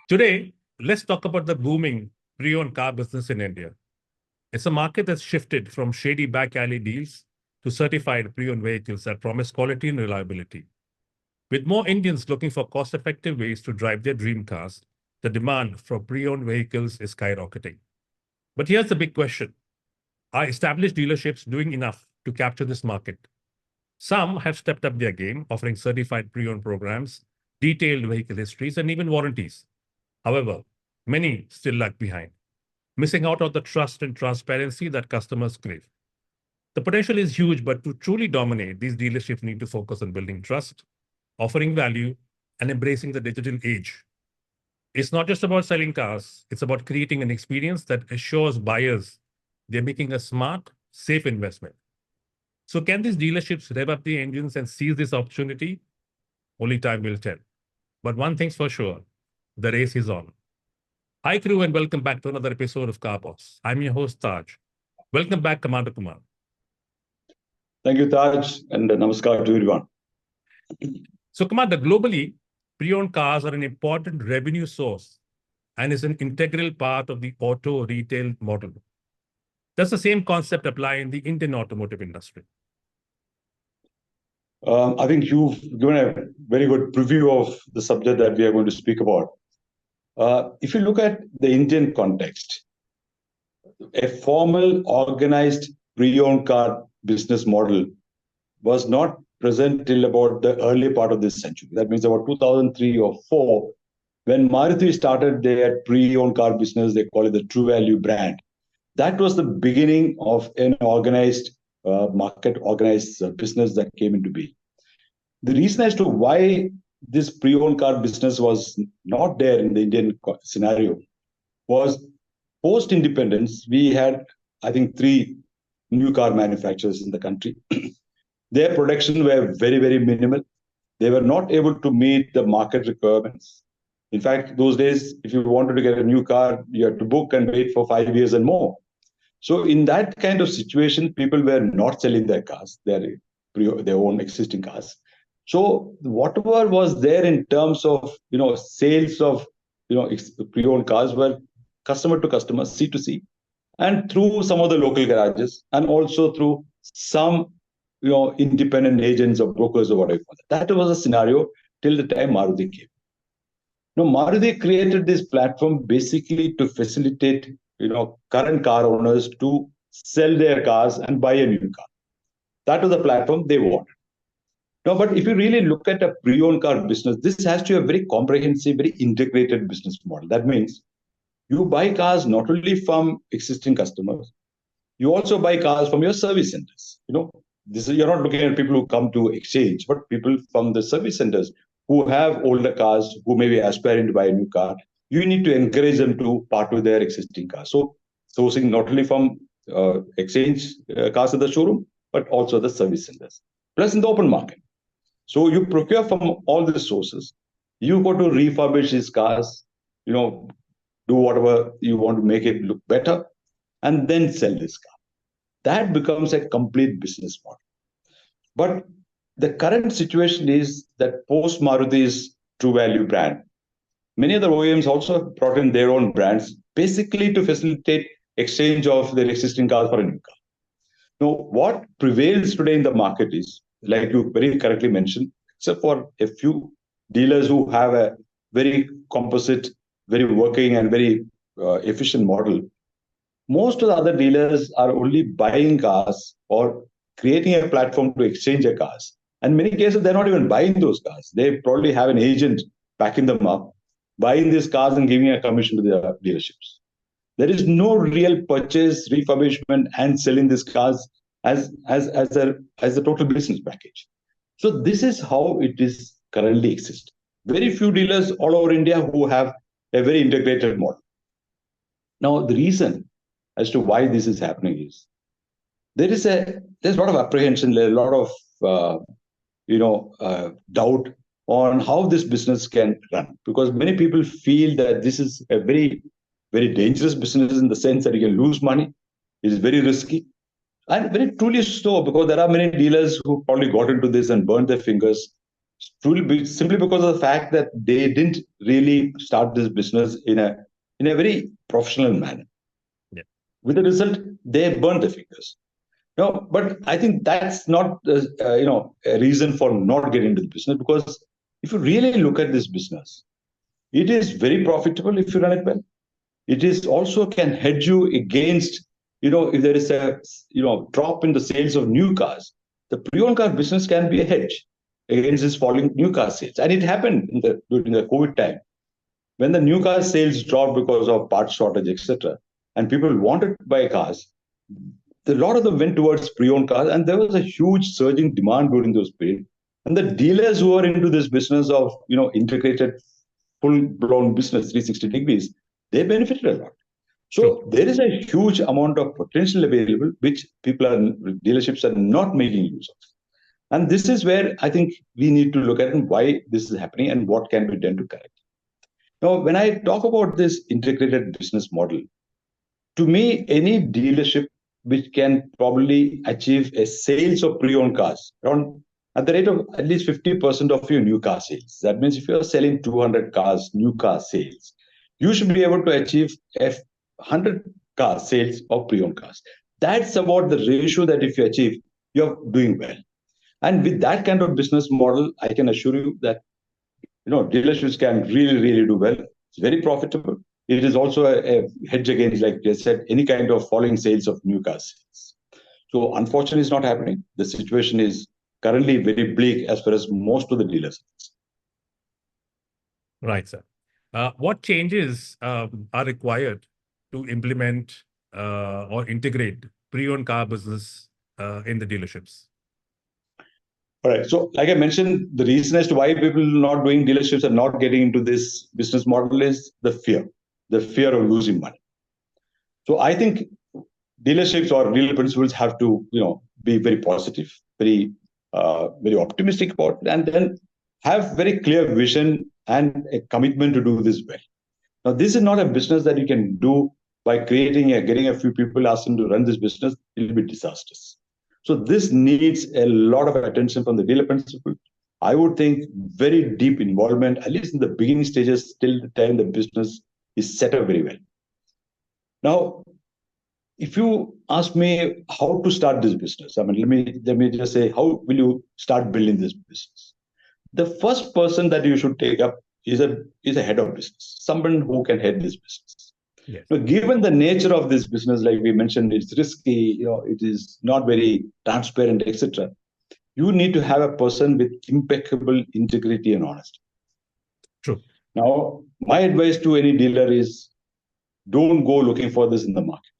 Today, let's talk about the booming pre-owned car business in India. It's a market that's shifted from shady back alley deals to certified pre-owned vehicles that promise quality and reliability. With more Indians looking for cost-effective ways to drive their dream cars, the demand for pre-owned vehicles is skyrocketing. But here's the big question. Are established dealerships doing enough to capture this market? Some have stepped up their game, offering certified pre-owned programs, detailed vehicle histories, and even warranties. However, many still lag behind, missing out on the trust and transparency that customers crave. The potential is huge, but to truly dominate, these dealerships need to focus on building trust, offering value, and embracing the digital age. It's not just about selling cars, it's about creating an experience that assures buyers they're making a smart, safe investment. So, can these dealerships rev up the engines and seize this opportunity? Only time will tell. But one thing's for sure, the race is on. Hi, crew, and welcome back to another episode of Car Boss. I'm your host, Taj. Welcome back, Commander Kumar. Thank you, Taj, and namaskar to everyone. So, Commander, globally, pre-owned cars are an important revenue source and is an integral part of the auto retail model. Does the same concept apply in the Indian automotive industry? I think you've given a very good preview of the subject that we are going to speak about. If you look at the Indian context, a formal, organized pre-owned car business model was not present till about the early part of this century. That means about 2003 or 4, when Maruti started their pre-owned car business, they call it the True Value brand. That was the beginning of an organized market, organized business that came into being. The reason as to why this pre-owned car business was not there in the Indian scenario was post-independence, we had, I think, 3 new car manufacturers in the country. Their production were very, very minimal. They were not able to meet the market requirements. In fact, those days, if you wanted to get a new car, you had to book and wait for 5 years and more. So in that kind of situation, people were not selling their cars, their own existing cars. So whatever was there in terms of sales of pre-owned cars were customer to customer, C to C, and through some of the local garages, and also through some independent agents or brokers or whatever. That was a scenario till the time Maruti came. Now Maruti created this platform basically to facilitate current car owners to sell their cars and buy a new car. That was the platform they wanted. Now, but if you really look at a pre-owned car business, this has to be a very comprehensive, very integrated business model. That means you buy cars not only from existing customers, you also buy cars from your service centers. You're not looking at people who come to exchange, but people from the service centers who have older cars, who may be aspiring to buy a new car. You need to encourage them to part with their existing cars. So sourcing not only from exchange cars at the showroom, but also the service centers. Plus in the open market. So you procure from all these sources. You go to refurbish these cars, do whatever you want to make it look better, and then sell this car. That becomes a complete business model. But the current situation is that post Maruti's True Value brand, many other OEMs also brought in their own brands, basically to facilitate exchange of their existing cars for a new car. Now, what prevails today in the market is, like you very correctly mentioned, except for a few dealers who have a very composite, very working and very efficient model, most of the other dealers are only buying cars or creating a platform to exchange their cars. And in many cases, they're not even buying those cars. They probably have an agent backing them up, buying these cars and giving a commission to the dealerships. There is no real purchase, refurbishment, and selling these cars as a total business package. So this is how it is currently exists. Very few dealers all over India who have a very integrated model. Now, the reason as to why this is happening is there's a lot of apprehension, there's a lot of doubt on how this business can run, because many people feel that this is a very, very dangerous business in the sense that you can lose money. It is very risky, and very truly so, because there are many dealers who probably got into this and burned their fingers. simply because of the fact that they didn't really start this business in a very professional manner. Yeah. With the result, they burnt the fingers. No, but I think that's not a reason for not getting into the business, because if you really look at this business, it is very profitable if you run it well. It is also can hedge you against, if there is a drop in the sales of new cars. The pre-owned car business can be a hedge against this falling new car sales, and it happened during the COVID time when the new car sales dropped because of part shortage, etc. And people wanted to buy cars. A lot of them went towards pre-owned cars, and there was a huge surging demand during those periods. And the dealers who are into this business of integrated, full-blown business, 360 degrees, they benefited a lot. So there is a huge amount of potential available, which dealerships are not making use of. And this is where I think we need to look at why this is happening and what can be done to correct it. Now, when I talk about this integrated business model, to me, any dealership which can probably achieve a sales of pre-owned cars around at the rate of at least 50% of your new car sales. That means if you're selling 200 cars, new car sales, you should be able to achieve 100 car sales of pre-owned cars. That's about the ratio that if you achieve, you're doing well. And with that kind of business model, I can assure you that dealerships can really, really do well. It's very profitable. It is also a hedge against, like I said, any kind of falling sales of new car sales. So unfortunately, it's not happening. The situation is currently very bleak as far as most of the dealers. Right, sir. What changes are required to implement or integrate pre-owned car business in the dealerships? All right. So, like I mentioned, the reason as to why people not doing dealerships and not getting into this business model is the fear of losing money. So, I think dealerships or dealer principals have to, be very positive, very optimistic about it, and then have very clear vision and a commitment to do this well. Now, this is not a business that you can do by getting a few people, ask them to run this business. It will be disastrous. So this needs a lot of attention from the dealer principal. I would think very deep involvement, at least in the beginning stages, till the time the business is set up very well. Now, if you ask me how to start this business, I mean, let me just say, how will you start building this business? The first person that you should take up is a head of business, someone who can head this business. Yes. Now, given the nature of this business, like we mentioned, it's risky, it is not very transparent, etc. You need to have a person with impeccable integrity and honesty. True. Now, my advice to any dealer is don't go looking for this in the market.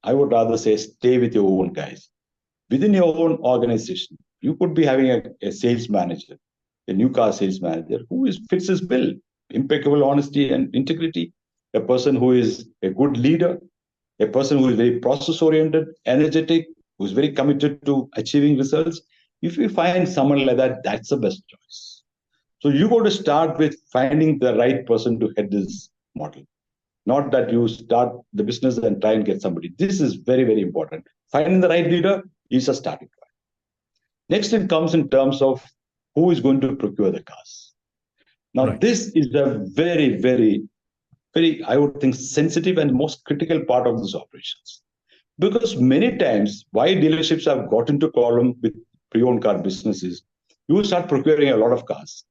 I would rather say stay with your own guys. Within your own organization, you could be having a sales manager, a new car sales manager who fits his bill, impeccable honesty and integrity, a person who is a good leader, a person who is very process oriented, energetic, who is very committed to achieving results. If you find someone like that, that's the best choice. So you got to start with finding the right person to head this model. Not that you start the business and try and get somebody. This is very, very important. Finding the right leader is a starting point. Next, it comes in terms of who is going to procure the cars. Now, This is a very, very, very, I would think, sensitive and most critical part of these operations. Because many times, why dealerships have got into problem with pre-owned car businesses, you start procuring a lot of cars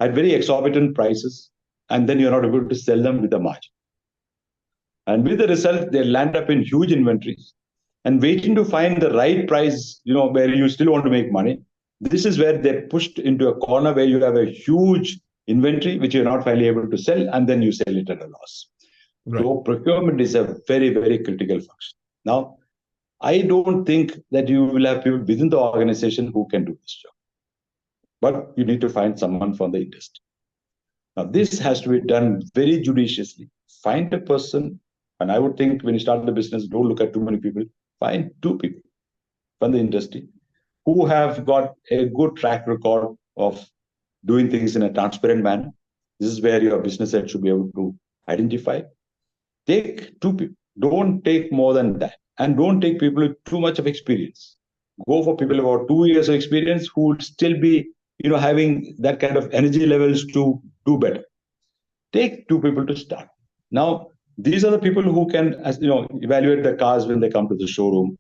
at very exorbitant prices, and then you're not able to sell them with a margin. And with the result, they land up in huge inventories and waiting to find the right price, where you still want to make money. This is where they're pushed into a corner where you have a huge inventory, which you're not finally able to sell, and then you sell it at a loss. Right. So procurement is a very, very critical function. Now, I don't think that you will have people within the organization who can do this job, but you need to find someone from the industry. Now, this has to be done very judiciously. Find a person, and I would think when you start the business, don't look at too many people. Find 2 people from the industry who have got a good track record of doing things in a transparent manner. This is where your business head should be able to identify. Take 2 people. Don't take more than that. And don't take people with too much of experience. Go for people about 2 years of experience who would still be having that kind of energy levels to do better. Take two people to start. Now, these are the people who can, as evaluate the cars when they come to the showroom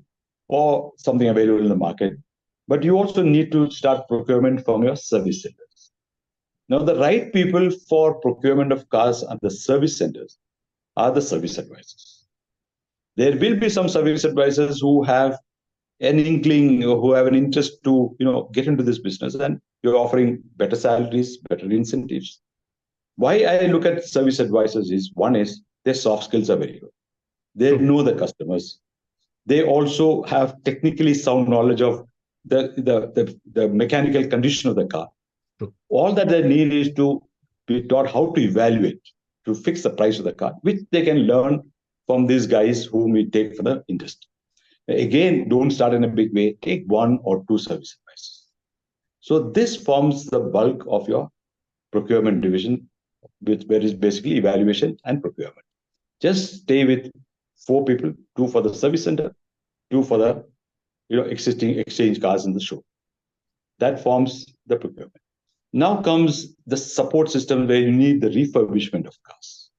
or something available in the market. But you also need to start procurement from your service centers. Now, the right people for procurement of cars at the service centers are the service advisors. There will be some service advisors who have an inkling or who have an interest to get into this business, and you're offering better salaries, better incentives. Why I look at service advisors is, one is their soft skills are very good. They know the customers. They also have technically sound knowledge of the mechanical condition of the car. All that they need is to be taught how to evaluate, to fix the price of the car, which they can learn from these guys whom we take for the industry. Again, don't start in a big way. Take one or two service advisors. So this forms the bulk of your procurement division, where is basically evaluation and procurement. Just stay with 4 people, 2 for the service center, 2 for the existing exchange cars in the show. That forms the procurement. Now comes the support system, where you need the refurbishment of cars.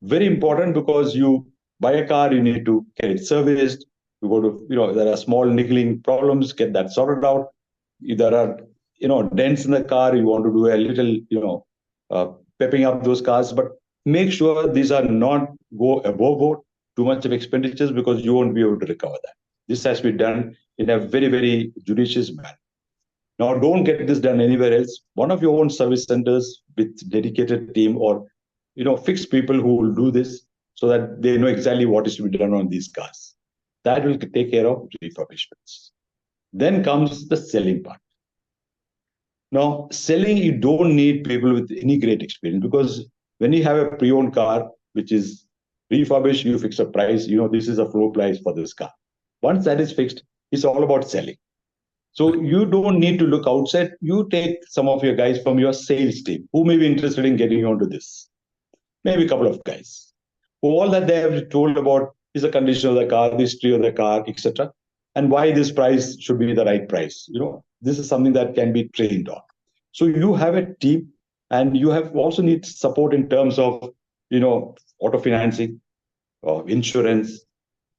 Very important, because you buy a car, you need to get it serviced. You go to, there are small niggling problems, get that sorted out. If there are, dents in the car, you want to do a little, pepping up those cars, but make sure these are not go above too much of expenditures, because you won't be able to recover that. This has to be done in a very, very judicious manner. Now, don't get this done anywhere else. One of your own service centers with dedicated team, or fixed people who will do this, so that they know exactly what is to be done on these cars. That will take care of refurbishments. Then comes the selling part. Now, selling, you don't need people with any great experience, because when you have a pre-owned car which is refurbished, you fix a price. This is a floor price for this car. Once that is fixed, it's all about selling. So you don't need to look outside. You take some of your guys from your sales team who may be interested in getting onto this. Maybe a couple of guys. All that they have told about is the condition of the car, the history of the car, etc., and why this price should be the right price. This is something that can be trained on. So you have a team, and you have also need support in terms of auto financing, insurance,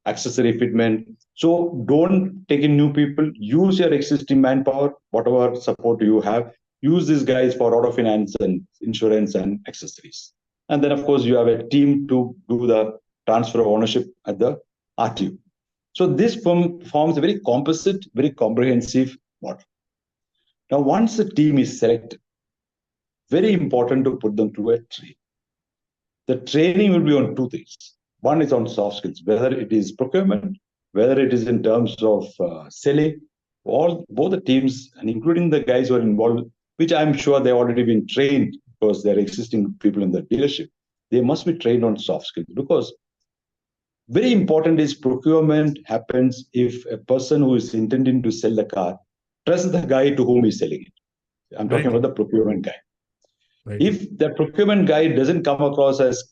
accessory fitment. So don't take in new people. Use your existing manpower, whatever support you have. Use these guys for auto finance and insurance and accessories. And then, of course, you have a team to do the transfer of ownership at the RTU. So this forms a very composite, very comprehensive model. Now, once the team is selected, very important to put them through a training. The training will be on 2 things. One is on soft skills, whether it is procurement, whether it is in terms of selling. Both the teams, and including the guys who are involved, which I'm sure they've already been trained, because they're existing people in the dealership, they must be trained on soft skills. Because very important is, procurement happens if a person who is intending to sell the car trusts the guy to whom he's selling it. I'm talking about the procurement guy. Right. If the procurement guy doesn't come across as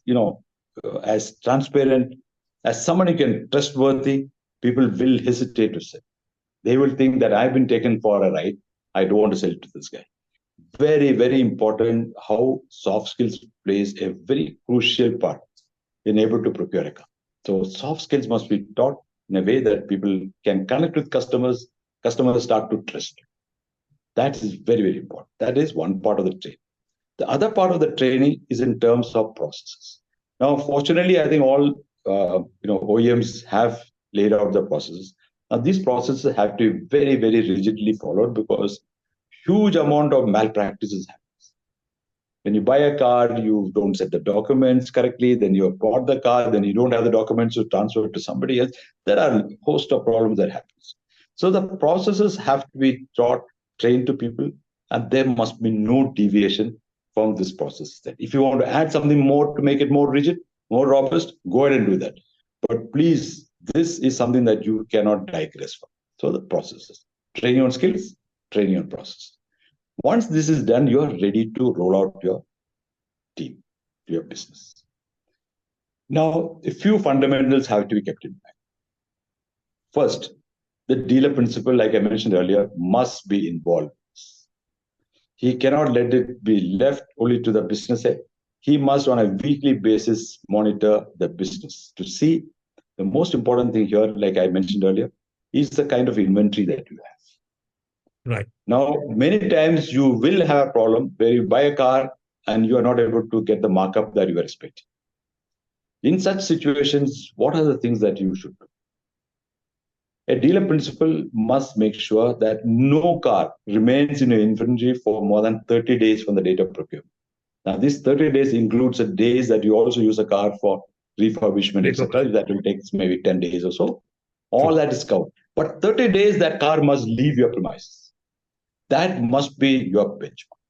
as transparent, as someone who can trustworthy, people will hesitate to sell. They will think that I've been taken for a ride. I don't want to sell to this guy. Very, very important how soft skills plays a very crucial part in able to procure a car. So soft skills must be taught in a way that people can connect with customers. Customers start to trust. That is very, very important. That is one part of the training. The other part of the training is in terms of processes. Now, fortunately, I think all OEMs have laid out the processes. Now, these processes have to be very, very rigidly followed, because huge amount of malpractices happens. When you buy a car, you don't set the documents correctly, then you have bought the car, then you don't have the documents to transfer it to somebody else. There are a host of problems that happens. So the processes have to be taught, trained to people, and there must be no deviation from this process. That if you want to add something more to make it more rigid, more robust, go ahead and do that. But please, this is something that you cannot digress from. So the processes, training on skills, training on process. Once this is done, you are ready to roll out your team, your business. Now, a few fundamentals have to be kept in mind. First, the dealer principal, like I mentioned earlier, must be involved. He cannot let it be left only to the business head. He must, on a weekly basis, monitor the business to see the most important thing here, like I mentioned earlier, is the kind of inventory that you have. Right. Now, many times you will have a problem where you buy a car and you are not able to get the markup that you were expecting. In such situations, what are the things that you should do? A dealer principal must make sure that no car remains in your inventory for more than 30 days from the date of procurement. Now, this 30 days includes the days that you also use a car for refurbishment, etc. That will take maybe 10 days or so. All that is covered. But 30 days, that car must leave your premises. That must be your benchmark.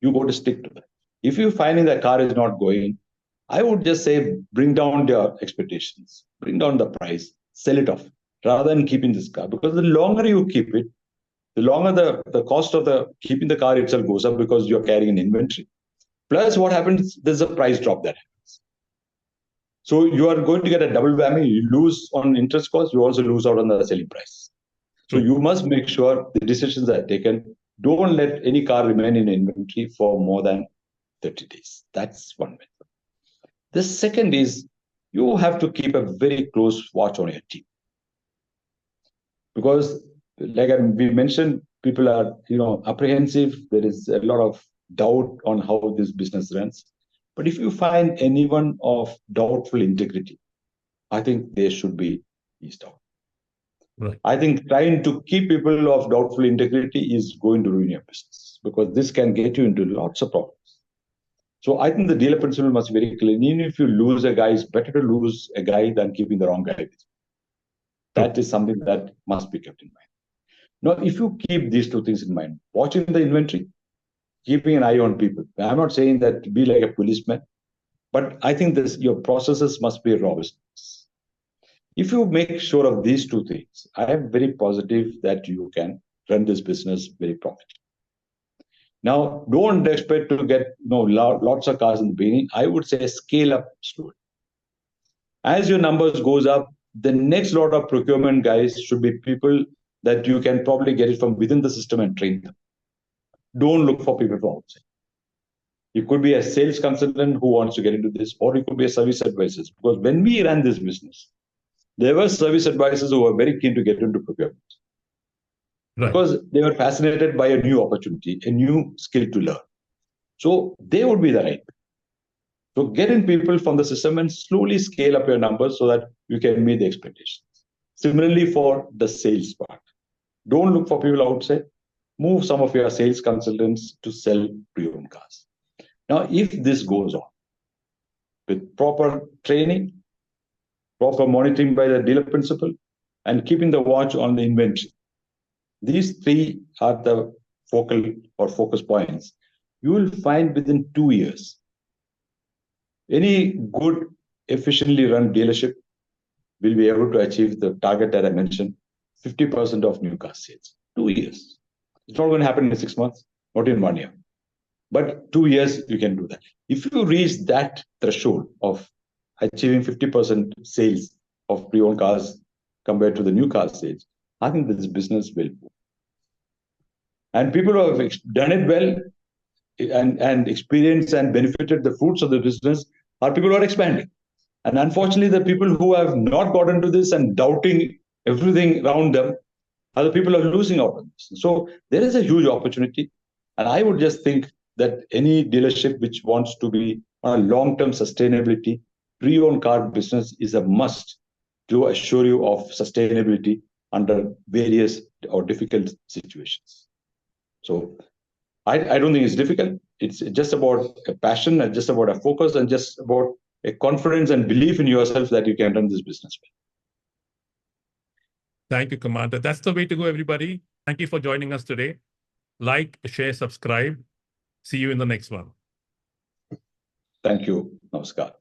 You got to stick to that. If you find that car is not going, I would just say bring down your expectations, bring down the price, sell it off, rather than keeping this car. Because the longer you keep it, the longer the cost of the keeping the car itself goes up because you're carrying an inventory. Plus, what happens, there's a price drop that happens. So you are going to get a double whammy. You lose on interest cost, you also lose out on the selling price. So you must make sure the decisions are taken. Don't let any car remain in inventory for more than 30 days. That's one method. The second is you have to keep a very close watch on your team. Because like we mentioned, people are apprehensive. There is a lot of doubt on how this business runs. But if you find anyone of doubtful integrity, I think they should be eased out. Right. I think trying to keep people of doubtful integrity is going to ruin your business because this can get you into lots of problems. So I think the dealer principle must be very clear. Even if you lose a guy, it's better to lose a guy than keeping the wrong guy. That is something that must be kept in mind. Now, if you keep these two things in mind, watching the inventory, keeping an eye on people. I'm not saying that to be like a policeman, but I think your processes must be robust. If you make sure of these two things, I am very positive that you can run this business very profitably. Now, don't expect to get lots of cars in the beginning. I would say scale up slowly. As your numbers goes up, the next lot of procurement guys should be people that you can probably get it from within the system and train them. Don't look for people from outside. You could be a sales consultant who wants to get into this, or you could be a service advisor. Because when we ran this business, there were service advisors who were very keen to get into procurement. Right. Because they were fascinated by a new opportunity, a new skill to learn. So they would be the right. So get in people from the system and slowly scale up your numbers so that you can meet the expectations. Similarly, for the sales part, don't look for people outside. Move some of your sales consultants to sell pre-owned cars. Now, if this goes on with proper training, proper monitoring by the dealer principal, and keeping the watch on the inventory, these three are the focal or focus points. You will find within 2 years, any good, efficiently run dealership will be able to achieve the target that I mentioned, 50% of new car sales. 2 years. It's not going to happen in 6 months, not in 1 year. But 2 years, you can do that. If you reach that threshold of achieving 50% sales of pre-owned cars compared to the new car sales, I think this business will boom. And people who have done it well and experienced and benefited the fruits of the business are people who are expanding. And unfortunately, the people who have not got into this and doubting everything around them are the people who are losing out on this. So there is a huge opportunity. And I would just think that any dealership which wants to be on a long-term sustainability, pre-owned car business is a must to assure you of sustainability under various or difficult situations. So I don't think it's difficult. It's just about a passion and just about a focus and just about a confidence and belief in yourself that you can run this business well. Thank you, Commander. That's the way to go, everybody. Thank you for joining us today. Like, share, subscribe. See you in the next one. Thank you. Namaskar.